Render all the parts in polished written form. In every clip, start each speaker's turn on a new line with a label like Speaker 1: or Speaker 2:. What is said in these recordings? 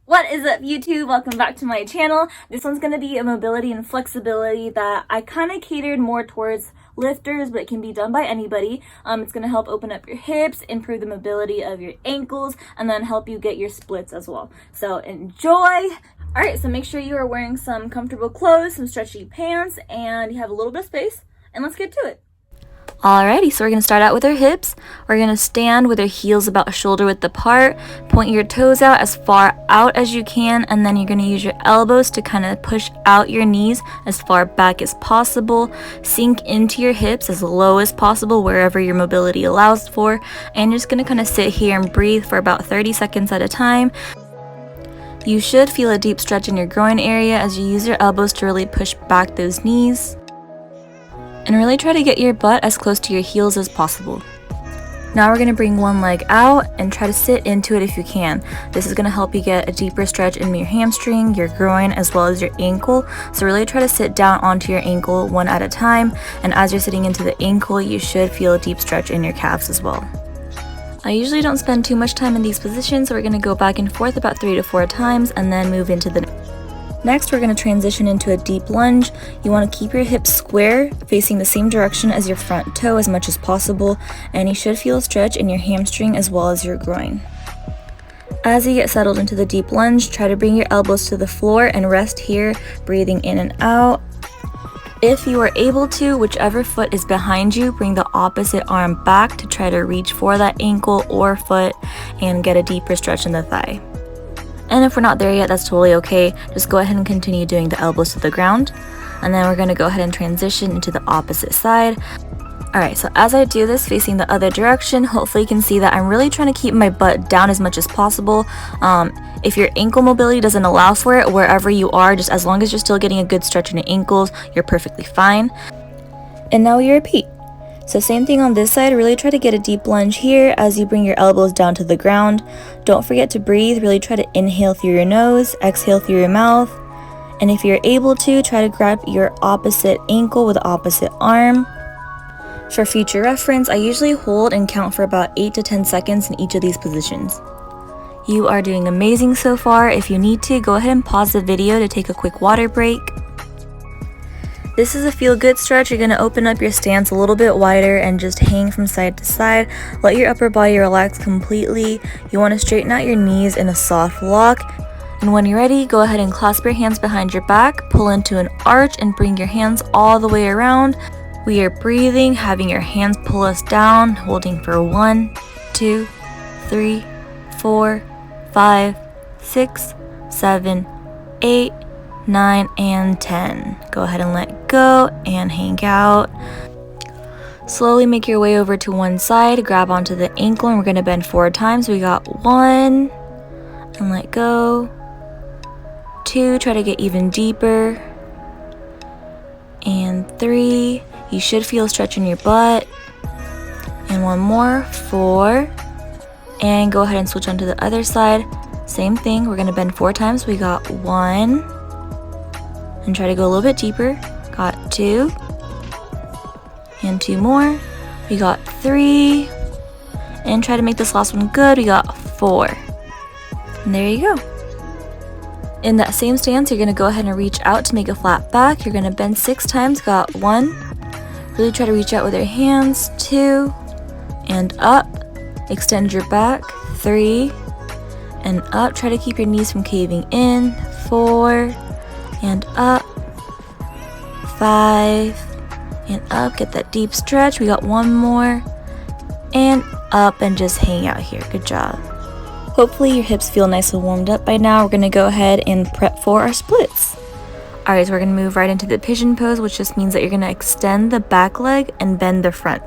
Speaker 1: What is up, YouTube? Welcome back to my channel. This one's going to be a mobility and flexibility that I kind of catered more towards lifters, but it can be done by anybody. It's going to help open up your hips, improve the mobility of your ankles, and then help you get your splits as well. So enjoy! Alright, so make sure you are wearing some comfortable clothes, some stretchy pants, and you have a little bit of space, and let's get to it.
Speaker 2: Alrighty, so we're going to start out with our hips. We're going to stand with our heels about shoulder width apart, point your toes out as far out as you can, and then you're going to use your elbows to kind of push out your knees as far back as possible. Sink into your hips as low as possible wherever your mobility allows for, and you're just going to kind of sit here and breathe for about 30 seconds at a time. You should feel a deep stretch in your groin area as you use your elbows to really push back those knees. And really try to get your butt as close to your heels as possible. Now we're going to bring one leg out and try to sit into it if you can. This is going to help you get a deeper stretch in your hamstring, your groin, as well as your ankle. So really try to sit down onto your ankle one at a time. And as you're sitting into the ankle, you should feel a deep stretch in your calves as well. I usually don't spend too much time in these positions, so we're going to go back and forth about 3 to 4 times and then move into the next. We're going to transition into a deep lunge. You want to keep your hips square, facing the same direction as your front toe as much as possible, and you should feel a stretch in your hamstring as well as your groin. As you get settled into the deep lunge, try to bring your elbows to the floor and rest here, breathing in and out. If you are able to, whichever foot is behind you, bring the opposite arm back to try to reach for that ankle or foot and get a deeper stretch in the thigh. And if we're not there yet, that's totally okay. Just go ahead and continue doing the elbows to the ground. And then we're going to go ahead and transition into the opposite side. Alright, so as I do this facing the other direction, hopefully you can see that I'm really trying to keep my butt down as much as possible. If your ankle mobility doesn't allow for it, wherever you are, just as long as you're still getting a good stretch in your ankles, you're perfectly fine. And now we repeat. So same thing on this side, really try to get a deep lunge here as you bring your elbows down to the ground. Don't forget to breathe, really try to inhale through your nose, exhale through your mouth. And if you're able to, try to grab your opposite ankle with the opposite arm. For future reference, I usually hold and count for about 8 to 10 seconds in each of these positions. You are doing amazing so far. If you need to, go ahead and pause the video to take a quick water break. This is a feel-good stretch. You're going to open up your stance a little bit wider and just hang from side to side. Let your upper body relax completely. You want to straighten out your knees in a soft lock. And when you're ready, go ahead and clasp your hands behind your back, pull into an arch, and bring your hands all the way around. We are breathing, having your hands pull us down, holding for 1, 2, 3, 4, 5, 6, 7, 8, 9, and 10. Go ahead and let go and hang out. Slowly make your way over to one side, grab onto the ankle, and we're going to bend 4 times. We got 1, and let go. 2, try to get even deeper. And 3, you should feel a stretch in your butt. And 1 more, 4. And go ahead and switch onto the other side. Same thing, we're going to bend 4 times. We got 1. And try to go a little bit deeper. Got 2. And 2 more. We got 3. And try to make this last one good. We got 4. And there you go. In that same stance, you're going to go ahead and reach out to make a flat back. You're going to bend 6 times. Got 1. Really try to reach out with your hands. 2. And up. Extend your back. 3. And up. Try to keep your knees from caving in. 4. And up. 5. And up. Get that deep stretch. We got 1 more. And up, and just hang out here. Good job. Hopefully your hips feel nice and warmed up by now. We're going to go ahead and prep for our splits. Alright, so we're going to move right into the pigeon pose, which just means that you're going to extend the back leg and bend the front.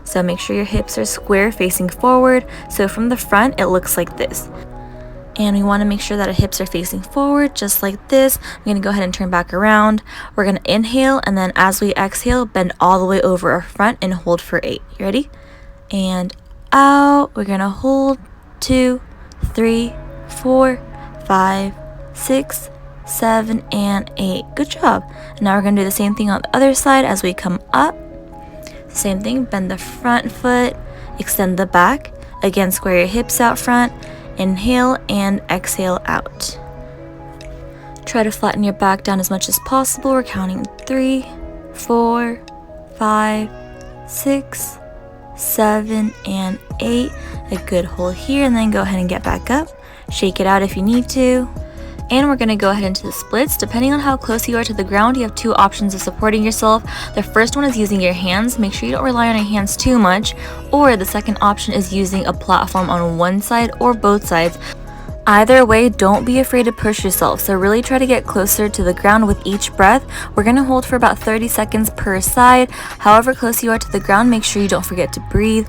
Speaker 2: So make sure your hips are square facing forward. So from the front, it looks like this. And we want to make sure that our hips are facing forward, just like this. I'm going to go ahead and turn back around. We're going to inhale, and then as we exhale, bend all the way over our front and hold for 8. You ready? And out. We're going to hold. 2, 3, 4, 5, 6, 7, and 8. Good job. Now we're going to do the same thing on the other side as we come up. Same thing, bend the front foot, extend the back. Again, square your hips out front Inhale and exhale out. Try to flatten your back down as much as possible. We're counting 3, 4, 5, 6, 7, and 8. A good hold here, and then go ahead and get back up. Shake it out if you need to. And we're going to go ahead into the splits. Depending on how close you are to the ground, you have two options of supporting yourself. The first one is using your hands. Make sure you don't rely on your hands too much. Or the second option is using a platform on one side or both sides. Either way, don't be afraid to push yourself. So really try to get closer to the ground with each breath. We're going to hold for about 30 seconds per side. However close you are to the ground, make sure you don't forget to breathe.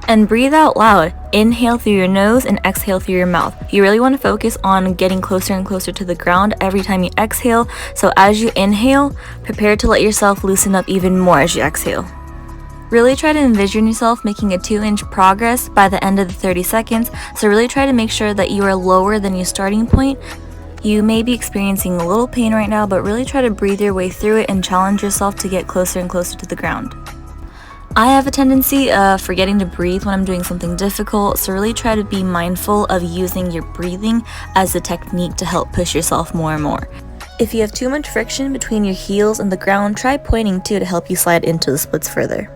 Speaker 2: And breathe out loud. Inhale through your nose and exhale through your mouth. You really want to focus on getting closer and closer to the ground every time you exhale. So as you inhale, prepare to let yourself loosen up even more as you exhale. Really try to envision yourself making a 2-inch progress by the end of the 30 seconds. So really try to make sure that you are lower than your starting point. You may be experiencing a little pain right now, but really try to breathe your way through it and challenge yourself to get closer and closer to the ground. I have a tendency of forgetting to breathe when I'm doing something difficult, so really try to be mindful of using your breathing as a technique to help push yourself more and more. If you have too much friction between your heels and the ground, try pointing too to help you slide into the splits further.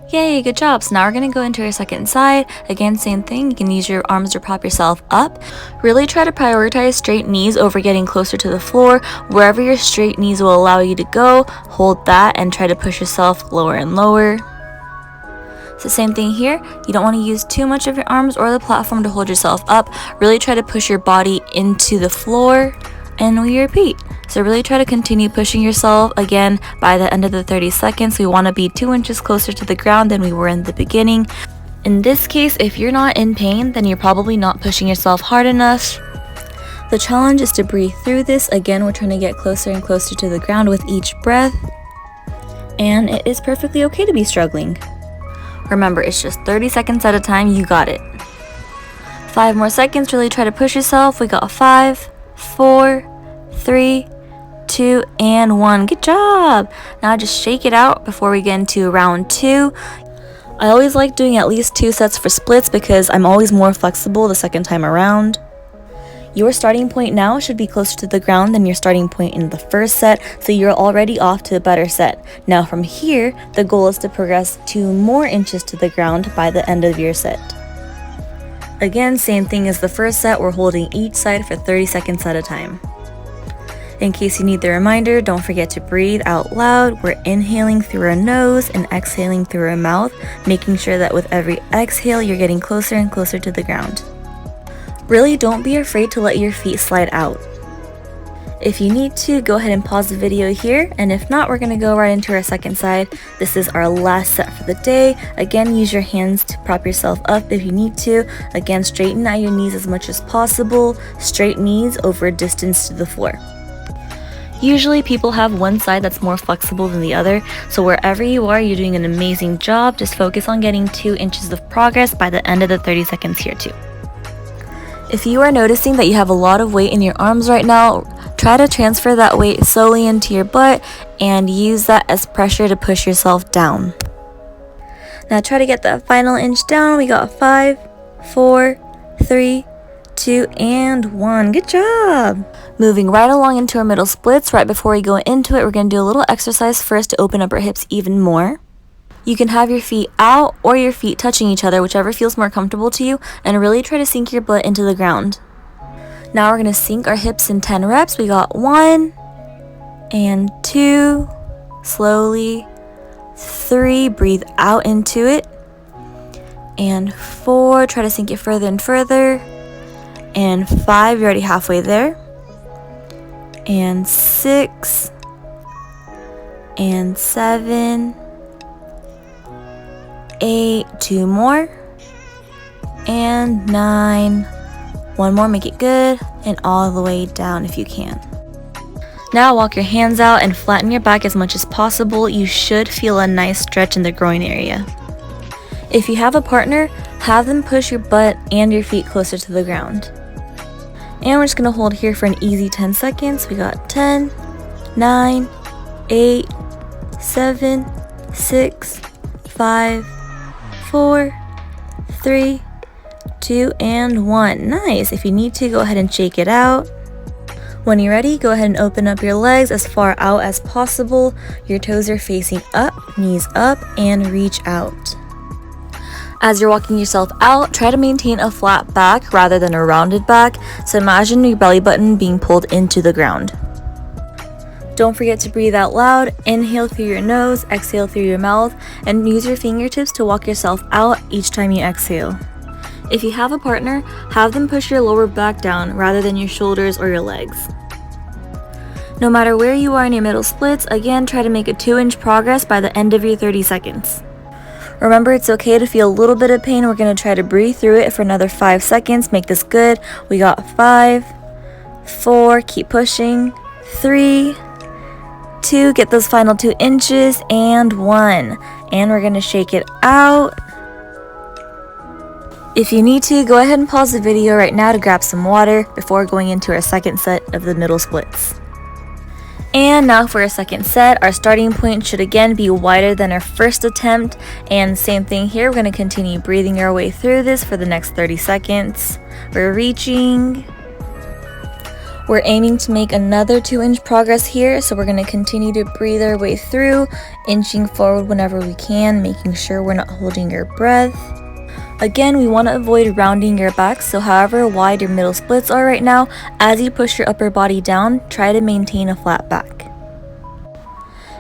Speaker 2: Yay, good job. So now we're going to go into our second side. Again, same thing. You can use your arms to prop yourself up. Really try to prioritize straight knees over getting closer to the floor. Wherever your straight knees will allow you to go, hold that and try to push yourself lower and lower. So same thing here. You don't want to use too much of your arms or the platform to hold yourself up. Really try to push your body into the floor, and we repeat. So really try to continue pushing yourself. Again, by the end of the 30 seconds, we want to be 2 inches closer to the ground than we were in the beginning. In this case, if you're not in pain, then you're probably not pushing yourself hard enough. The challenge is to breathe through this. Again, we're trying to get closer and closer to the ground with each breath. And it is perfectly okay to be struggling. Remember, it's just 30 seconds at a time. You got it. 5 more seconds. Really try to push yourself. We got 5, 4, 3, 2, and 1. Good job. Now just shake it out before we get into round 2. I always like doing at least 2 sets for splits because I'm always more flexible the second time around. Your starting point now should be closer to the ground than your starting point in the first set, so you're already off to a better set. Now from here, the goal is to progress 2 more inches to the ground by the end of your set. Again, same thing as the first set, we're holding each side for 30 seconds at a time. In case you need the reminder, don't forget to breathe out loud. We're inhaling through our nose and exhaling through our mouth, making sure that with every exhale, you're getting closer and closer to the ground. Really don't be afraid to let your feet slide out. If you need to, go ahead and pause the video here, and if not, we're going to go right into our second side. This is our last set for the day. Again, use your hands to prop yourself up if you need to. Again, straighten out your knees as much as possible. Straight knees over distance to the floor. Usually people have one side that's more flexible than the other, so wherever you are, you're doing an amazing job. Just focus on getting 2 inches of progress by the end of the 30 seconds here too. If you are noticing that you have a lot of weight in your arms right now, try to transfer that weight slowly into your butt and use that as pressure to push yourself down. Now try to get that final inch down. We got 5, 4, 3, 2, and 1. Good job! Moving right along into our middle splits. Right before we go into it, we're going to do a little exercise first to open up our hips even more. You can have your feet out or your feet touching each other, whichever feels more comfortable to you, and really try to sink your butt into the ground. Now we're going to sink our hips in 10 reps. We got 1 and 2, slowly, 3, breathe out into it, and 4, try to sink it further and further, and 5, you're already halfway there, and 6, and 7, 8, 2 more, and 9, 1 more, make it good, and all the way down if you can. Now walk your hands out and flatten your back as much as possible. You should feel a nice stretch in the groin area. If you have a partner, have them push your butt and your feet closer to the ground. And we're just going to hold here for an easy 10 seconds. We got 10, 9, 8, 7, 6, 5, 4, 3, 2, and 1. Nice. If you need to, go ahead and shake it out. When you're ready, go ahead and open up your legs as far out as possible. Your toes are facing up, knees up, and reach out. As you're walking yourself out, try to maintain a flat back rather than a rounded back. So imagine your belly button being pulled into the ground. Don't forget to breathe out loud. Inhale through your nose, exhale through your mouth, and use your fingertips to walk yourself out each time you exhale. If you have a partner, have them push your lower back down rather than your shoulders or your legs. No matter where you are in your middle splits, again, try to make a 2-inch progress by the end of your 30 seconds. Remember, it's okay to feel a little bit of pain. We're going to try to breathe through it for another 5 seconds. Make this good. We got 5, 4, keep pushing, 3, 2, get those final 2 inches, and 1. And we're going to shake it out. If you need to, go ahead and pause the video right now to grab some water before going into our second set of the middle splits. And now for our second set, our starting point should again be wider than our first attempt. And same thing here, we're going to continue breathing our way through this for the next 30 seconds. We're reaching. We're aiming to make another 2-inch progress here, so we're going to continue to breathe our way through, inching forward whenever we can, making sure we're not holding your breath. Again, we want to avoid rounding your back, so however wide your middle splits are right now, as you push your upper body down, try to maintain a flat back.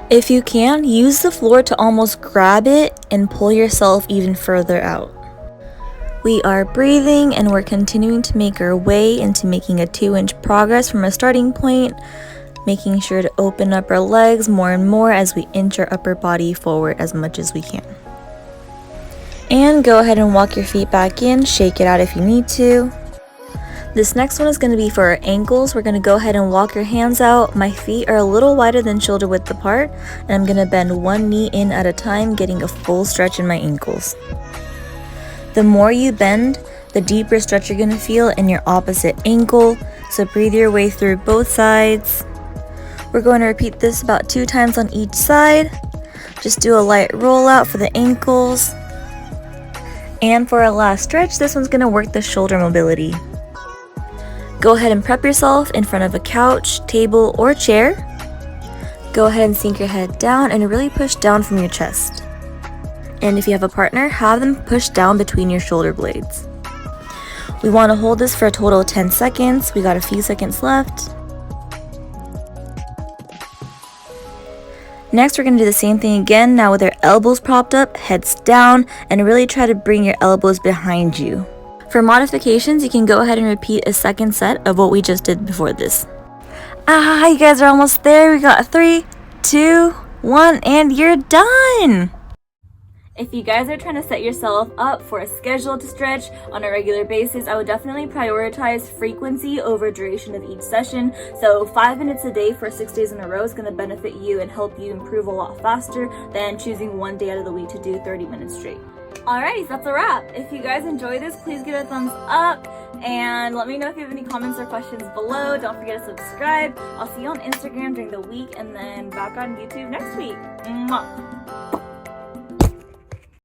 Speaker 2: If you can, use the floor to almost grab it and pull yourself even further out. We are breathing and we're continuing to make our way into making a 2-inch progress from a starting point, making sure to open up our legs more and more as we inch our upper body forward as much as we can. And go ahead and walk your feet back in, shake it out if you need to. This next one is going to be for our ankles. We're going to go ahead and walk your hands out. My feet are a little wider than shoulder width apart, and I'm going to bend one knee in at a time, getting a full stretch in my ankles. The more you bend, the deeper stretch you're going to feel in your opposite ankle, so breathe your way through both sides. We're going to repeat this about 2 times on each side. Just do a light rollout for the ankles. And for our last stretch, this one's going to work the shoulder mobility. Go ahead and prep yourself in front of a couch, table, or chair. Go ahead and sink your head down and really push down from your chest. And if you have a partner, have them push down between your shoulder blades. We want to hold this for a total of 10 seconds. We got a few seconds left. Next, we're going to do the same thing again, now with our elbows propped up, heads down, and really try to bring your elbows behind you. For modifications, you can go ahead and repeat a second set of what we just did before this. You guys are almost there. We got 3, 2, 1, and you're done!
Speaker 1: If you guys are trying to set yourself up for a schedule to stretch on a regular basis, I would definitely prioritize frequency over duration of each session. So 5 minutes a day for 6 days in a row is going to benefit you and help you improve a lot faster than choosing one day out of the week to do 30 minutes straight. Alrighty, so that's a wrap. If you guys enjoy this, please give it a thumbs up and let me know if you have any comments or questions below. Don't forget to subscribe. I'll see you on Instagram during the week and then back on YouTube next week. Mwah.